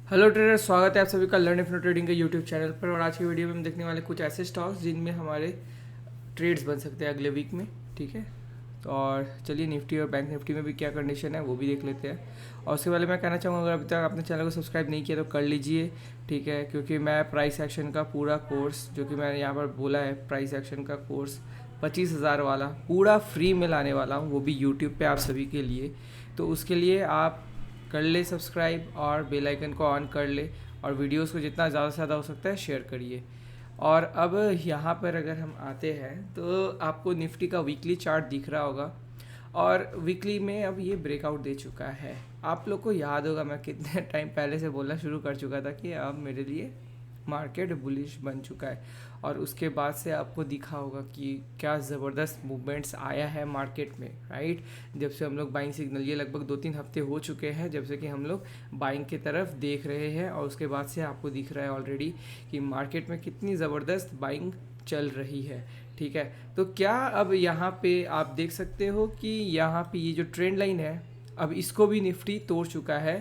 Hello trader, स्वागत है आप सभी का लर्न इफनो ट्रेडिंग के यूट्यूब चैनल पर। और आज की वीडियो में हम देखने वाले कुछ ऐसे स्टॉक्स जिनमें हमारे ट्रेड्स बन सकते हैं अगले वीक में। ठीक है, तो और चलिए निफ्टी और बैंक निफ्टी में भी क्या कंडीशन है वो भी देख लेते हैं। और उसके पहले मैं कहना चाहूँगा, अगर अभी तक आपने चैनल को सब्सक्राइब नहीं किया तो कर लीजिए। ठीक है, क्योंकि मैं प्राइस एक्शन का पूरा कोर्स जो कि मैंने यहाँ पर बोला है, प्राइस एक्शन का कोर्स 25,000 वाला पूरा फ्री में लाने वाला हूँ, वो भी यूट्यूब पे आप सभी के लिए। तो उसके लिए आप कर ले सब्सक्राइब और बेल आइकन को ऑन कर ले, और वीडियोस को जितना ज़्यादा से ज़्यादा हो सकता है शेयर करिए। और अब यहाँ पर अगर हम आते हैं तो आपको निफ्टी का वीकली चार्ट दिख रहा होगा, और वीकली में अब ये ब्रेकआउट दे चुका है। आप लोग को याद होगा मैं कितने टाइम पहले से बोलना शुरू कर चुका था कि अब मेरे लिए मार्केट बुलिश बन चुका है। और उसके बाद से आपको दिखा होगा कि क्या ज़बरदस्त मूवमेंट्स आया है मार्केट में, राइट। जब से हम लोग बाइंग सिग्नल, ये लगभग 2-3 हफ्ते हो चुके हैं जब से कि हम लोग बाइंग की तरफ देख रहे हैं, और उसके बाद से आपको दिख रहा है ऑलरेडी कि मार्केट में कितनी ज़बरदस्त बाइंग चल रही है। ठीक है, तो क्या अब यहाँ पे आप देख सकते हो कि यहाँ पे ये जो ट्रेंड लाइन है, अब इसको भी निफ्टी तोड़ चुका है,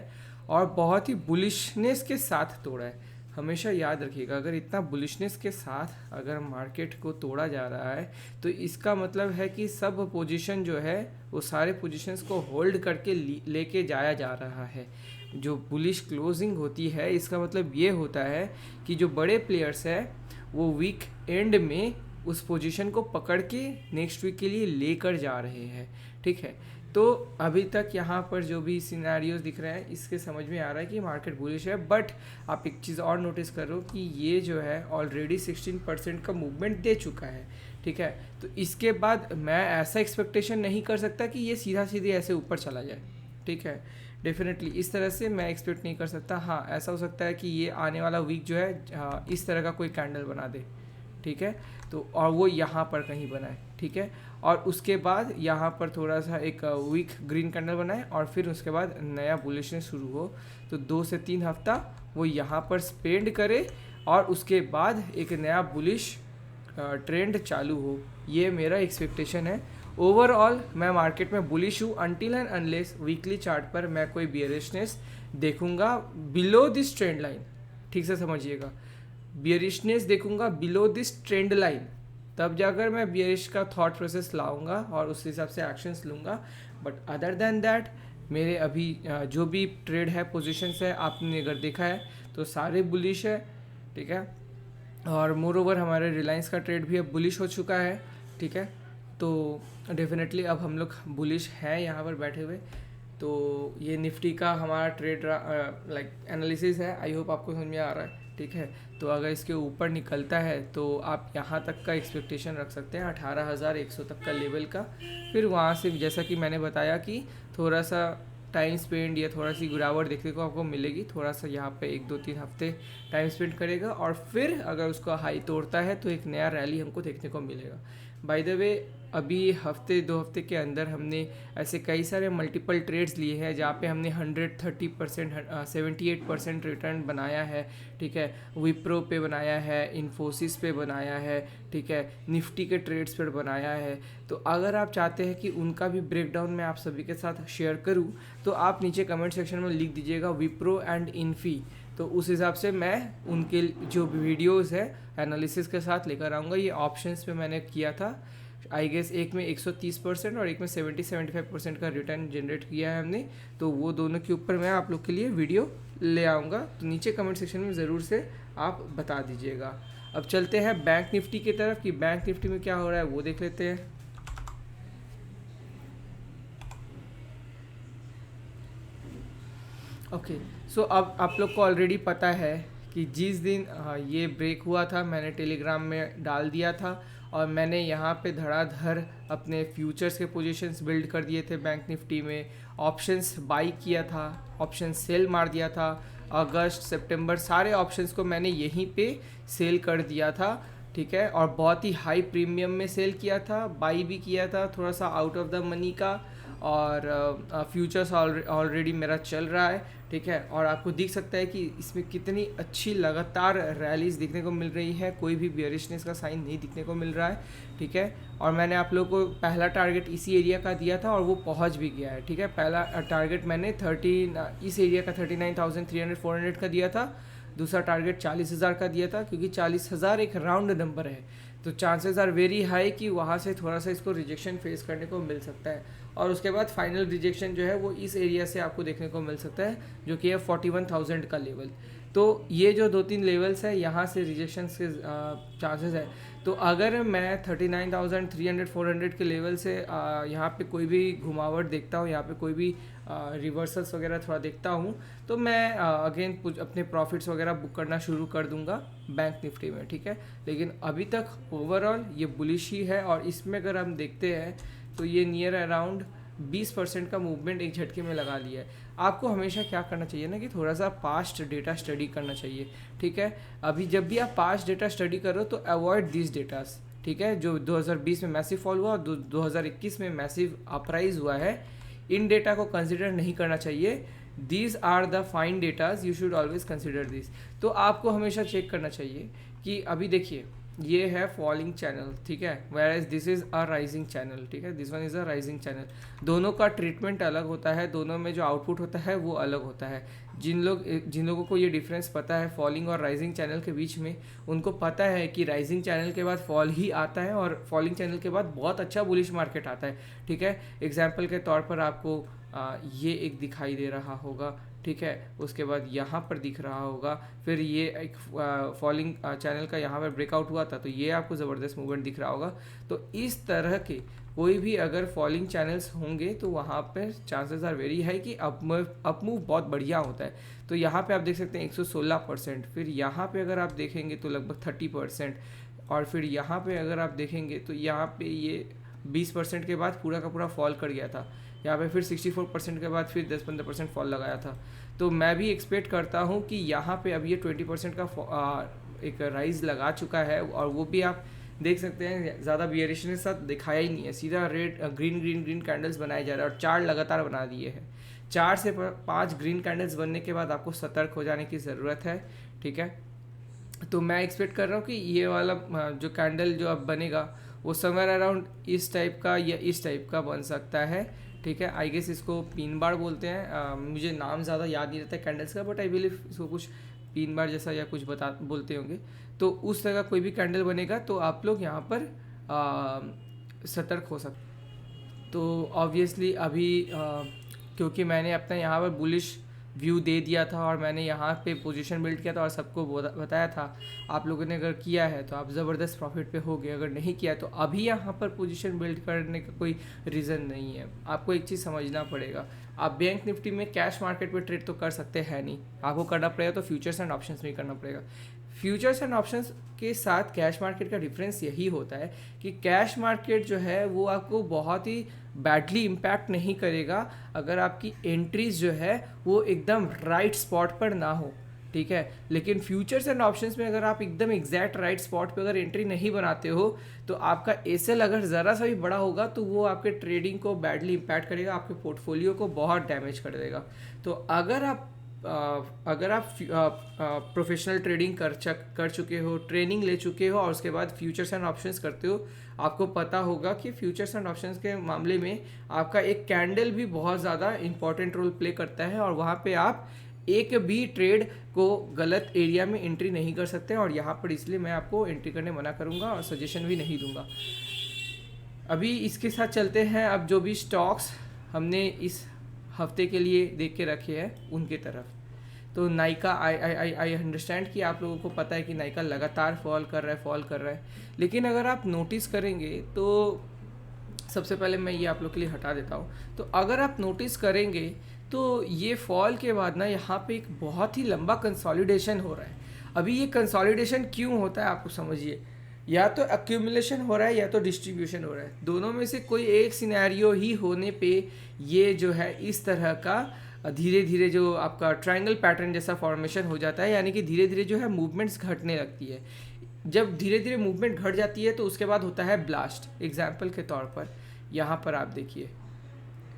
और बहुत ही बुलिशनेस के साथ तोड़ा है। हमेशा याद रखिएगा, अगर इतना बुलिशनेस के साथ अगर मार्केट को तोड़ा जा रहा है तो इसका मतलब है कि सब पोजीशन जो है वो सारे पोजीशंस को होल्ड करके लेके जाया जा रहा है। जो बुलिश क्लोजिंग होती है इसका मतलब ये होता है कि जो बड़े प्लेयर्स हैं वो वीक एंड में उस पोजीशन को पकड़ के नेक्स्ट वीक के लिए लेकर जा रहे हैं। ठीक है, तो अभी तक यहाँ पर जो भी सिनेरियोज दिख रहे हैं इसके समझ में आ रहा है कि मार्केट बुलिश है। बट आप एक चीज़ और नोटिस करो कि ये जो है ऑलरेडी 16% का मूवमेंट दे चुका है। ठीक है, तो इसके बाद मैं ऐसा एक्सपेक्टेशन नहीं कर सकता कि ये सीधा सीधे ऐसे ऊपर चला जाए। ठीक है, डेफिनेटली इस तरह से मैं एक्सपेक्ट नहीं कर सकता। हाँ, ऐसा हो सकता है कि ये आने वाला वीक जो है इस तरह का कोई कैंडल बना दे। ठीक है, तो और वो यहाँ पर कहीं बनाए। ठीक है, और उसके बाद यहाँ पर थोड़ा सा एक वीक ग्रीन कैंडल बनाए, और फिर उसके बाद नया बुलिशनेस शुरू हो। तो 2 से 3 हफ्ता वो यहाँ पर स्पेंड करे, और उसके बाद एक नया बुलिश ट्रेंड चालू हो। ये मेरा एक्सपेक्टेशन है। ओवरऑल मैं मार्केट में बुलिश हूँ until and unless weekly chart पर मैं कोई बियरिशनेस देखूंगा बिलो दिस ट्रेंड लाइन। ठीक से समझिएगा, बियरिशनेस देखूंगा बिलो दिस ट्रेंड लाइन, तब जाकर मैं बियरिश का थॉट प्रोसेस लाऊंगा और उस हिसाब से एक्शंस लूँगा। बट अदर देन दैट मेरे अभी जो भी ट्रेड है, पोजीशंस है, आपने अगर देखा है तो सारे बुलिश है। ठीक है, और मोर ओवर हमारे रिलायंस का ट्रेड भी अब बुलिश हो चुका है। ठीक है, तो डेफिनेटली अब हम लोग बुलिश हैं यहाँ पर बैठे हुए। तो ये निफ्टी का हमारा ट्रेड लाइक एनालिसिस है। आई होप आपको समझ में आ रहा है। ठीक है, तो अगर इसके ऊपर निकलता है तो आप यहाँ तक का एक्सपेक्टेशन रख सकते हैं, 18,100 तक का लेवल का। फिर वहाँ से जैसा कि मैंने बताया कि थोड़ा सा टाइम स्पेंड या थोड़ा सी गिरावट देखने को आपको मिलेगी। थोड़ा सा यहाँ पे 1-2-3 हफ्ते टाइम स्पेंड करेगा, और फिर अगर उसको हाई तोड़ता है तो एक नया रैली हमको देखने को मिलेगा। बाय द वे, अभी हफ्ते 2 हफ्ते के अंदर हमने ऐसे कई सारे मल्टीपल ट्रेड्स लिए हैं जहाँ पे हमने 130%, 78% रिटर्न बनाया है। ठीक है, विप्रो पे बनाया है, इन्फोसिस पे बनाया है। ठीक है, निफ्टी के ट्रेड्स पर बनाया है। तो अगर आप चाहते हैं कि उनका भी ब्रेकडाउन मैं आप सभी के साथ शेयर करूं तो आप नीचे कमेंट सेक्शन में लिख दीजिएगा विप्रो एंड इन्फी। तो उस हिसाब से मैं उनके जो वीडियोस है एनालिसिस के साथ लेकर आऊँगा। ये ऑप्शंस पे मैंने किया था, आई गेस एक में 130% और एक में 70-75% का रिटर्न जनरेट किया है हमने। तो वो दोनों के ऊपर मैं आप लोग के लिए वीडियो ले आऊँगा, तो नीचे कमेंट सेक्शन में ज़रूर से आप बता दीजिएगा। अब चलते हैं बैंक निफ्टी की तरफ कि बैंक निफ्टी में क्या हो रहा है वो देख लेते हैं। ओके, सो अब आप लोग को ऑलरेडी पता है कि जिस दिन ये ब्रेक हुआ था मैंने टेलीग्राम में डाल दिया था, और मैंने यहाँ पे धड़ाधड़ अपने फ्यूचर्स के पोजीशंस बिल्ड कर दिए थे। बैंक निफ्टी में ऑप्शंस बाई किया था, ऑप्शन सेल मार दिया था। अगस्त सितंबर सारे ऑप्शंस को मैंने यहीं पे सेल कर दिया था। ठीक है, और बहुत ही हाई प्रीमियम में सेल किया था, बाई भी किया था थोड़ा सा आउट ऑफ द मनी का। और फ्यूचर्स ऑलरेडी मेरा चल रहा है, ठीक है। और आपको दिख सकता है कि इसमें कितनी अच्छी लगातार रैलीज दिखने को मिल रही है, कोई भी बियरिशनेस का साइन नहीं दिखने को मिल रहा है, ठीक है। और मैंने आप लोगों को पहला टारगेट इसी एरिया का दिया था और वो पहुंच भी गया है, ठीक है। पहला टारगेट मैंने इस एरिया का 39,300-400 का दिया था। दूसरा टारगेट 40,000 का दिया था, क्योंकि 40,000 एक राउंड नंबर है, तो चांसेस आर वेरी हाई कि वहाँ से थोड़ा सा इसको रिजेक्शन फेस करने को मिल सकता है। और उसके बाद फाइनल रिजेक्शन जो है वो इस एरिया से आपको देखने को मिल सकता है, जो कि है 41,000 का लेवल। तो ये जो 2-3 लेवल्स है, यहाँ से रिजेक्शन के चांसेस है। तो अगर मैं 39,300-400 के लेवल से यहाँ पे कोई भी घुमावट देखता हूँ, यहाँ पे कोई भी रिवर्सल्स वगैरह थोड़ा देखता हूँ, तो मैं अगेन अपने प्रॉफिट्स वगैरह बुक करना शुरू कर दूंगा बैंक निफ्टी में, ठीक है। लेकिन अभी तक ओवरऑल ये बुलिश ही है। और इसमें अगर हम देखते हैं तो ये नियर अराउंड 20% का मूवमेंट एक झटके में लगा लिया है। आपको हमेशा क्या करना चाहिए ना, कि थोड़ा सा पास्ट डेटा स्टडी करना चाहिए, ठीक है। अभी जब भी आप पास्ट डेटा स्टडी करो तो अवॉइड दिस डेटास, ठीक है। जो 2020 में मैसिव फॉल हुआ और 2021 में मैसिव अपराइज हुआ है, इन डेटा को कंसिडर नहीं करना चाहिए। These are the fine datas, you should always consider this. तो आपको हमेशा चेक करना चाहिए कि अभी देखिए ये है फॉलिंग चैनल, ठीक है, whereas this is a rising channel, ठीक है। This one is a rising channel. दोनों का ट्रीटमेंट अलग होता है, दोनों में जो आउटपुट होता है वो अलग होता है। जिन लोगों को ये डिफरेंस पता है फॉलिंग और राइजिंग चैनल के बीच में, उनको पता है कि राइजिंग चैनल के बाद फॉल ही आता है और फॉलिंग चैनल के बाद बहुत अच्छा बुलिश मार्केट आता है, ठीक है। एग्जाम्पल के तौर पर आपको ये एक दिखाई दे रहा होगा, ठीक है। उसके बाद यहाँ पर दिख रहा होगा, फिर ये एक फॉलिंग चैनल का यहाँ पर ब्रेकआउट हुआ था, तो ये आपको ज़बरदस्त मूवमेंट दिख रहा होगा। तो इस तरह के कोई भी अगर फॉलिंग चैनल्स होंगे तो वहाँ पर चांसेस आर वेरी हाई कि अप मूव बहुत बढ़िया होता है। तो यहाँ पे आप देख सकते हैं 116%, फिर यहाँ पे अगर आप देखेंगे तो लगभग 30%, और फिर यहाँ पे अगर आप देखेंगे तो यहाँ पे ये 20% के बाद पूरा का पूरा फॉल कर गया था। यहाँ पे फिर 64% के बाद फिर 10-15% फॉल लगाया था। तो मैं भी एक्सपेक्ट करता हूँ कि यहाँ पे अब ये 20% का एक राइज लगा चुका है, और वो भी आप देख सकते हैं ज़्यादा बियरिश के साथ दिखाया ही नहीं है, सीधा रेड ग्रीन कैंडल्स बनाए जा रहे हैं और 4 लगातार बना दिए हैं। 4 से 5 ग्रीन कैंडल्स बनने के बाद आपको सतर्क हो जाने की ज़रूरत है, ठीक है। तो मैं एक्सपेक्ट कर रहा हूँ कि ये वाला जो कैंडल जो अब बनेगा वो समवेयर अराउंड इस टाइप का या इस टाइप का बन सकता है, ठीक है। आई गेस इसको पिन बार बोलते हैं, मुझे नाम ज़्यादा याद नहीं रहता कैंडल्स का, बट आई बिलीव इसको कुछ पिन बार जैसा या कुछ बोलते होंगे। तो उस तरह का कोई भी कैंडल बनेगा तो आप लोग यहाँ पर सतर्क हो सकते। तो ऑब्वियसली अभी क्योंकि मैंने अपना यहाँ पर बुलिश व्यू दे दिया था और मैंने यहाँ पे पोजीशन बिल्ड किया था और सबको बताया था, आप लोगों ने अगर किया है तो आप ज़बरदस्त प्रॉफिट पे हो गए, अगर नहीं किया तो अभी यहाँ पर पोजीशन बिल्ड करने का कोई रीज़न नहीं है। आपको एक चीज़ समझना पड़ेगा, आप बैंक निफ्टी में कैश मार्केट पे ट्रेड तो कर सकते हैं नहीं, आपको करना पड़ेगा तो फ्यूचर्स एंड ऑप्शंस में करना पड़ेगा। फ्यूचर्स एंड ऑप्शंस के साथ कैश मार्केट का डिफरेंस यही होता है कि कैश मार्केट जो है वो आपको बहुत ही बैडली इम्पैक्ट नहीं करेगा अगर आपकी एंट्रीज जो है वो एकदम राइट स्पॉट पर ना हो, ठीक है। लेकिन फ्यूचर्स एंड ऑप्शंस में अगर आप एकदम एग्जैक्ट राइट स्पॉट पे अगर एंट्री नहीं बनाते हो तो आपका एसएल अगर ज़रा सा भी बड़ा होगा तो वो आपके ट्रेडिंग को बैडली इम्पैक्ट करेगा, आपके पोर्टफोलियो को बहुत डैमेज कर देगा। तो अगर आप प्रोफेशनल ट्रेडिंग कर चुके हो, ट्रेनिंग ले चुके हो और उसके बाद फ्यूचर्स एंड ऑप्शंस करते हो, आपको पता होगा कि फ्यूचर्स एंड ऑप्शंस के मामले में आपका एक कैंडल भी बहुत ज़्यादा इंपॉर्टेंट रोल प्ले करता है और वहाँ पे आप एक भी ट्रेड को गलत एरिया में एंट्री नहीं कर सकते। और यहाँ पर इसलिए मैं आपको एंट्री करने मना करूँगा और सजेशन भी नहीं दूंगा। अभी इसके साथ चलते हैं, अब जो भी स्टॉक्स हमने इस हफ्ते के लिए देख के रखे हैं उनके तरफ। तो नाइका आई अंडरस्टैंड कि आप लोगों को पता है कि नाइका लगातार फॉल कर रहा है, लेकिन अगर आप नोटिस करेंगे तो सबसे पहले मैं ये आप लोग के लिए हटा देता हूँ। तो अगर आप नोटिस करेंगे तो ये फॉल के बाद ना यहाँ पे एक बहुत ही लंबा कंसोलिडेशन हो रहा है। अभी ये कंसोलिडेशन क्यों होता है आपको समझिए, या तो एक्यूमुलेशन हो रहा है या तो डिस्ट्रीब्यूशन हो रहा है, दोनों में से कोई एक सिनेरियो ही होने पे ये जो है इस तरह का धीरे धीरे जो आपका ट्रायंगल पैटर्न जैसा फॉर्मेशन हो जाता है, यानी कि धीरे धीरे जो है मूवमेंट्स घटने लगती है। जब धीरे धीरे मूवमेंट घट जाती है तो उसके बाद होता है ब्लास्ट। एग्जाम्पल के तौर पर यहाँ पर आप देखिए,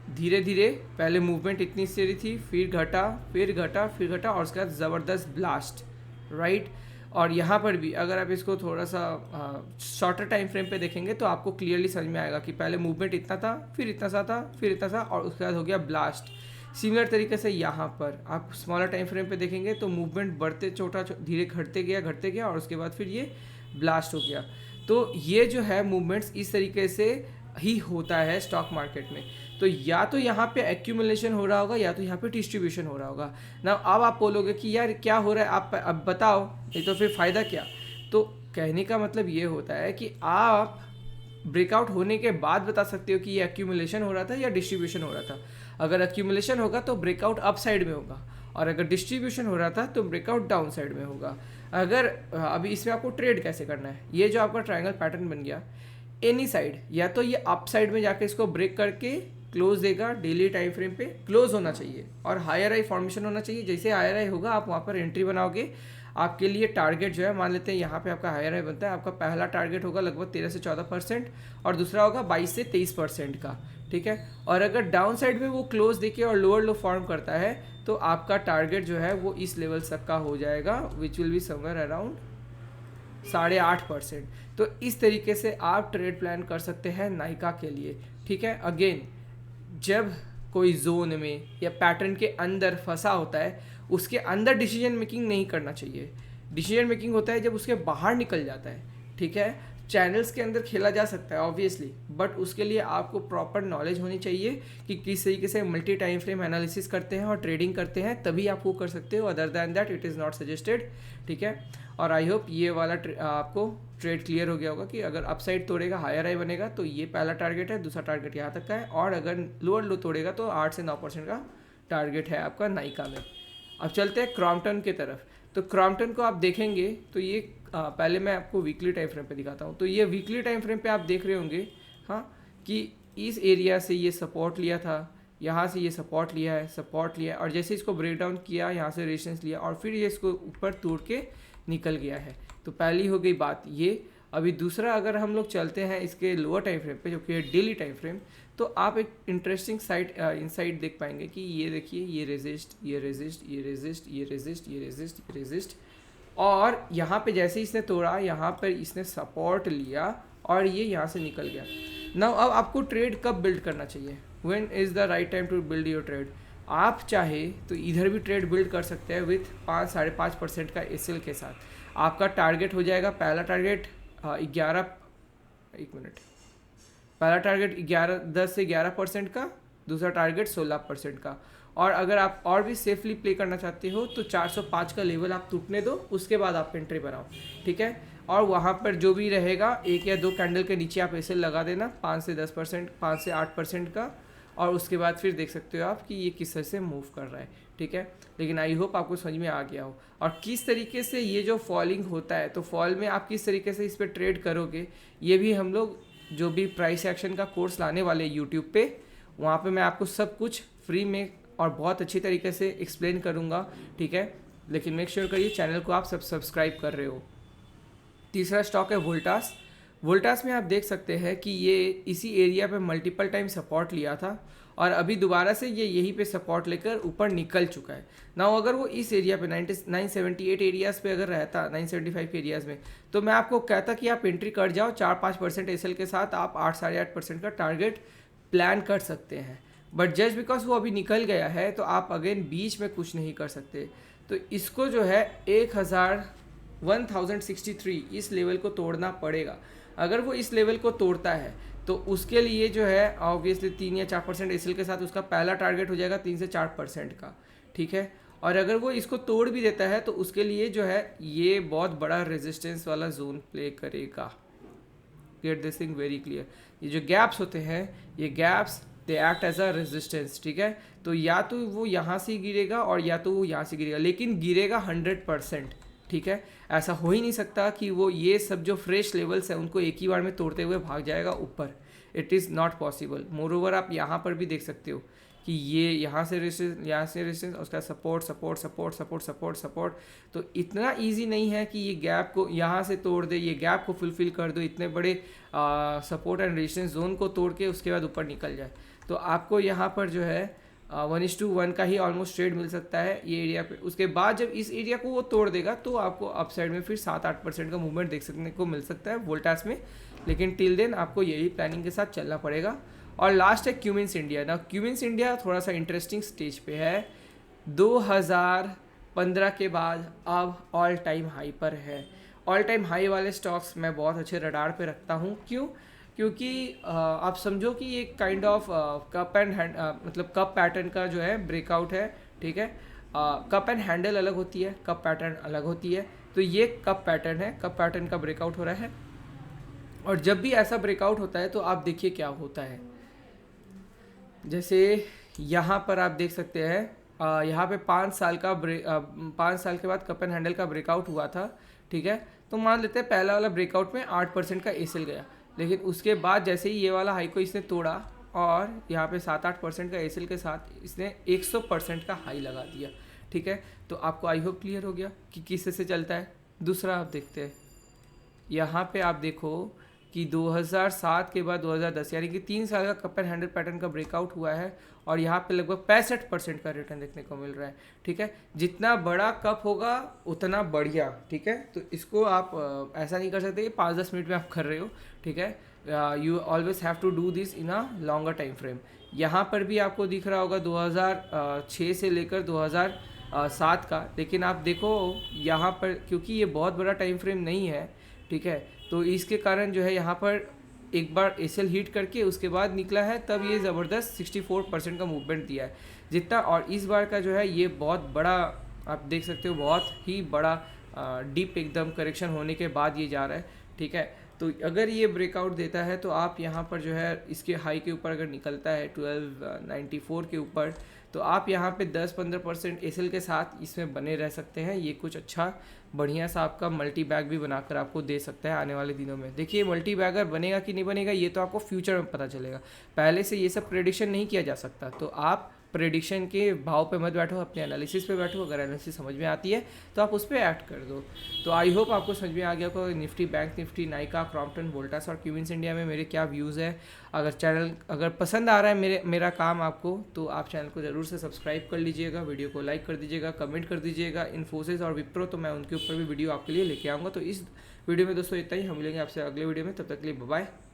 धीरे धीरे पहले मूवमेंट इतनी सी थी, फिर घटा, फिर घटा, फिर घटा, और उसके बाद ज़बरदस्त ब्लास्ट, राइट। और यहाँ पर भी अगर आप इसको थोड़ा सा शॉर्टर टाइम फ्रेम पे देखेंगे तो आपको क्लियरली समझ में आएगा कि पहले मूवमेंट इतना था, फिर इतना सा था, फिर इतना सा, और उसके बाद हो गया ब्लास्ट। सिमिलर तरीके से यहाँ पर आप स्मॉलर टाइम फ्रेम पे देखेंगे तो मूवमेंट बढ़ते छोटा धीरे घटते गया, और उसके बाद फिर ये ब्लास्ट हो गया। तो ये जो है मूवमेंट्स इस तरीके से ही होता है स्टॉक मार्केट में। तो या तो यहाँ पे एक्यूमुलेशन हो रहा होगा, या तो यहाँ पे डिस्ट्रीब्यूशन हो रहा होगा ना। अब आप बोलोगे कि यार क्या हो रहा है, आप अब बताओ, नहीं तो फिर फ़ायदा क्या। तो कहने का मतलब ये होता है कि आप ब्रेकआउट होने के बाद बता सकते हो कि ये एक्यूमुलेशन हो रहा था या डिस्ट्रीब्यूशन हो रहा था। अगर एक्यूमुलेशन होगा तो ब्रेकआउट अप साइड में होगा, और अगर डिस्ट्रीब्यूशन हो रहा था तो ब्रेकआउट डाउन साइड में होगा। अगर अभी इसमें आपको ट्रेड कैसे करना है, ये जो आपका ट्रायंगल पैटर्न बन गया, एनी साइड, या तो ये अप साइड में जाके इसको ब्रेक करके क्लोज देगा, डेली टाइम फ्रेम पे क्लोज होना चाहिए, और हायर आई फॉर्मेशन होना चाहिए। जैसे हायर आई होगा आप वहाँ पर एंट्री बनाओगे। आपके लिए टारगेट जो है, मान लेते हैं यहाँ पे आपका हायर आई बनता है, आपका पहला टारगेट होगा लगभग 13 से 14% और दूसरा होगा 22 से 23% का, ठीक है। और अगर डाउन साइड में वो क्लोज देके और लोअर लो फॉर्म करता है तो आपका टारगेट जो है वो इस लेवल तक का हो जाएगा, which will be somewhere around 8.5%। तो इस तरीके से आप ट्रेड प्लान कर सकते हैं नाइका के लिए, ठीक है। अगेन, जब कोई जोन में या पैटर्न के अंदर फंसा होता है, उसके अंदर डिसीजन मेकिंग नहीं करना चाहिए। डिसीजन मेकिंग होता है जब उसके बाहर निकल जाता है, ठीक है। चैनल्स के अंदर खेला जा सकता है ऑब्वियसली, बट उसके लिए आपको प्रॉपर नॉलेज होनी चाहिए कि किस तरीके से मल्टी टाइम फ्रेम एनालिसिस करते हैं और ट्रेडिंग करते हैं, तभी आप वो कर सकते हो। Other than that it is not suggested, ठीक है। और आई होप ये वाला आपको ट्रेड क्लियर हो गया होगा कि अगर अपसाइड तोड़ेगा, हायर आई बनेगा, तो ये पहला टारगेट है, दूसरा टारगेट यहाँ तक का है, और अगर लोअर लो तोड़ेगा तो 8 से 9% का टारगेट है आपका नाइका में। अब चलते हैं क्रॉम्पटन की तरफ। तो क्रॉम्पटन को आप देखेंगे तो ये पहले मैं आपको वीकली टाइम फ्रेम पे दिखाता हूँ। तो ये वीकली टाइम फ्रेम पे आप देख रहे होंगे, हाँ, कि इस एरिया से ये सपोर्ट लिया था, यहाँ से ये सपोर्ट लिया है, और जैसे इसको ब्रेक डाउन किया, यहाँ से रेजिस्टेंस लिया, और फिर ये इसको ऊपर तोड़ के निकल गया है। तो पहली हो गई बात ये। अभी दूसरा, अगर हम लोग चलते हैं इसके लोअर टाइम फ्रेम पे, जो कि है डेली टाइम फ्रेम, तो आप एक इंटरेस्टिंग इनसाइट देख पाएंगे कि ये देखिए, ये रेजिस्ट, ये रेजिस्ट, ये रेजिस्ट, ये रेजिस्ट, ये रेजिस्ट, ये रेजिस्ट, और यहाँ पे जैसे इसने तोड़ा, यहाँ पर इसने सपोर्ट लिया और ये यहाँ से निकल गया। नाउ अब आपको ट्रेड कब बिल्ड करना चाहिए, when is the right time to build your trade. आप चाहे तो इधर भी ट्रेड बिल्ड कर सकते हैं विथ 5-5.5% का एसएल के साथ। आपका टारगेट हो जाएगा, पहला टारगेट 10 से 11% का, दूसरा टारगेट 16% का। और अगर आप और भी सेफली प्ले करना चाहते हो तो 405 का लेवल आप टूटने दो, उसके बाद आप एंट्री बनाओ, ठीक है। और वहाँ पर जो भी रहेगा, 1 या 2 कैंडल के नीचे आप ऐसे लगा देना 5 से 10%, 5 से 8% का, और उसके बाद फिर देख सकते हो आप कि ये किस तरह से मूव कर रहा है, ठीक है। लेकिन आई होप आपको समझ में आ गया हो। और किस तरीके से ये जो फॉलिंग होता है, तो फॉल में आप किस तरीके से इस पर ट्रेड करोगे, ये भी हम लोग जो भी प्राइस एक्शन का कोर्स लाने वाले यूट्यूब पे, वहाँ पे मैं आपको सब कुछ फ्री में और बहुत अच्छी तरीके से एक्सप्लेन करूँगा, ठीक है। लेकिन मेक श्योर करिए चैनल को आप सब सब्सक्राइब कर रहे हो। तीसरा स्टॉक है वोल्टास। वोल्टास में आप देख सकते हैं कि ये इसी एरिया पे मल्टीपल टाइम सपोर्ट लिया था, और अभी दोबारा से ये यहीं पे सपोर्ट लेकर ऊपर निकल चुका है। नाउ अगर वो इस एरिया पे 978 एरियाज़ पे अगर रहता, 975 के एरियाज़ में, तो मैं आपको कहता कि आप एंट्री कर जाओ 4-5% एसएल के साथ, आप 8-8.5% का टारगेट प्लान कर सकते हैं। बट जस्ट बिकॉज वो अभी निकल गया है तो आप अगेन बीच में कुछ नहीं कर सकते। तो इसको जो है 1063 इस लेवल को तोड़ना पड़ेगा। अगर वो इस लेवल को तोड़ता है तो उसके लिए जो है ऑब्वियसली 3 या 4% एसएल के साथ उसका पहला टारगेट हो जाएगा 3 से 4% का, ठीक है। और अगर वो इसको तोड़ भी देता है तो उसके लिए जो है ये बहुत बड़ा रेजिस्टेंस वाला जोन प्ले करेगा। Get this thing very clear. ये जो गैप्स होते हैं, ये gaps they act as a resistance, ठीक है। तो या तो वो यहाँ से गिरेगा और या तो वो यहाँ से गिरेगा, लेकिन गिरेगा 100%, ठीक है। ऐसा हो ही नहीं सकता कि वो ये सब जो फ्रेश लेवल्स हैं उनको एक ही बार में तोड़ते हुए भाग जाएगा ऊपर। It is not possible. More over आप यहाँ पर भी देख सकते हो कि ये यहाँ से रेजिस्टेंस, उसका सपोर्ट। तो इतना इजी नहीं है कि ये गैप को यहाँ से तोड़ दे, ये गैप को फुलफिल कर दो, इतने बड़े सपोर्ट एंड रेजिस्टेंस जोन को तोड़ के उसके बाद ऊपर निकल जाए। तो आपको यहाँ पर जो है 1:1 का ही ऑलमोस्ट ट्रेड मिल सकता है ये एरिया पे। उसके बाद जब इस एरिया को वो तोड़ देगा तो आपको अपसाइड में फिर 7-8% का मूवमेंट देख सकने को मिल सकता है वोल्टास में, लेकिन टिल देन आपको यही प्लानिंग के साथ चलना पड़ेगा। और लास्ट है क्यूमिंस इंडिया। ना क्यूमिंस इंडिया थोड़ा सा इंटरेस्टिंग स्टेज पे है, 2015 के बाद अब ऑल टाइम हाई पर है। ऑल टाइम हाई वाले स्टॉक्स मैं बहुत अच्छे रडार पे रखता हूँ। क्यों? क्योंकि आप समझो कि एक kind of cup and hand मतलब कप पैटर्न का जो है ब्रेकआउट है, ठीक है। कप एंड हैंडल अलग होती है, कप पैटर्न अलग होती है। तो ये कप पैटर्न है, कप पैटर्न का ब्रेकआउट हो रहा है। और जब भी ऐसा ब्रेकआउट होता है तो आप देखिए क्या होता है। जैसे यहाँ पर आप देख सकते हैं, यहाँ पे 5 साल के बाद कप एंड हैंडल का ब्रेकआउट हुआ था, ठीक है। तो मान लेते हैं पहला वाला ब्रेकआउट में 8% का एसएल गया, लेकिन उसके बाद जैसे ही ये वाला हाई को इसने तोड़ा और यहाँ पे 7-8% का एसएल के साथ इसने 100% का हाई लगा दिया, ठीक है। तो आपको आई होप क्लियर हो गया कि किस से चलता है। दूसरा आप देखते हैं, यहाँ पे आप देखो कि 2007 के बाद 2010 यानी कि 3 साल का कप एंड हैंडल पैटर्न का ब्रेकआउट हुआ है और यहाँ पे लगभग 65% का रिटर्न देखने को मिल रहा है, ठीक है। जितना बड़ा कप होगा उतना बढ़िया, ठीक है। तो इसको आप ऐसा नहीं कर सकते कि 5-10 मिनट में आप कर रहे हो, ठीक है। You always have to do this in a longer time frame. यहाँ पर भी आपको दिख रहा होगा 2006 से लेकर 2007 का, लेकिन आप देखो यहाँ पर क्योंकि ये बहुत बड़ा टाइम फ्रेम नहीं है, ठीक है, तो इसके कारण जो है यहाँ पर एक बार एसएल हिट करके उसके बाद निकला है, तब ये ज़बरदस्त 64% का मूवमेंट दिया है जितना। और इस बार का जो है ये बहुत बड़ा, आप देख सकते हो बहुत ही बड़ा डीप एकदम करेक्शन होने के बाद ये जा रहा है, ठीक है। तो अगर ये ब्रेकआउट देता है तो आप यहाँ पर जो है इसके हाई के ऊपर अगर निकलता है 1294 के ऊपर, तो आप यहाँ पे 10-15% एसएल के साथ इसमें बने रह सकते हैं। ये कुछ अच्छा बढ़िया सा आपका मल्टी बैग भी बनाकर आपको दे सकता है आने वाले दिनों में। देखिए मल्टी बैगर बनेगा कि नहीं बनेगा ये तो आपको फ्यूचर में पता चलेगा, पहले से ये सब प्रेडिक्शन नहीं किया जा सकता। तो आप प्रेडिक्शन के भाव पे मत बैठो, अपने एनालिसिस पे बैठो। अगर एनालिसिस समझ में आती है तो आप उस पर एक्ट कर दो। तो आई होप आपको समझ में आ गया को Nifty, bank Nifty, Nykaa, Crompton, Voltas और क्यूमिंस इंडिया में मेरे क्या व्यूज़ है। अगर पसंद आ रहा है मेरा काम आपको, तो आप चैनल को ज़रूर से सब्सक्राइब कर लीजिएगा, वीडियो को लाइक कर दीजिएगा, कमेंट कर दीजिएगा। इन्फोसिस और विप्रो तो मैं उनके ऊपर भी वीडियो आपके लिए लेके आऊँगा। तो इस वीडियो में दोस्तों इतना ही, हम मिलेंगे आपसे अगले वीडियो में, तब तक के लिए बाय बाय।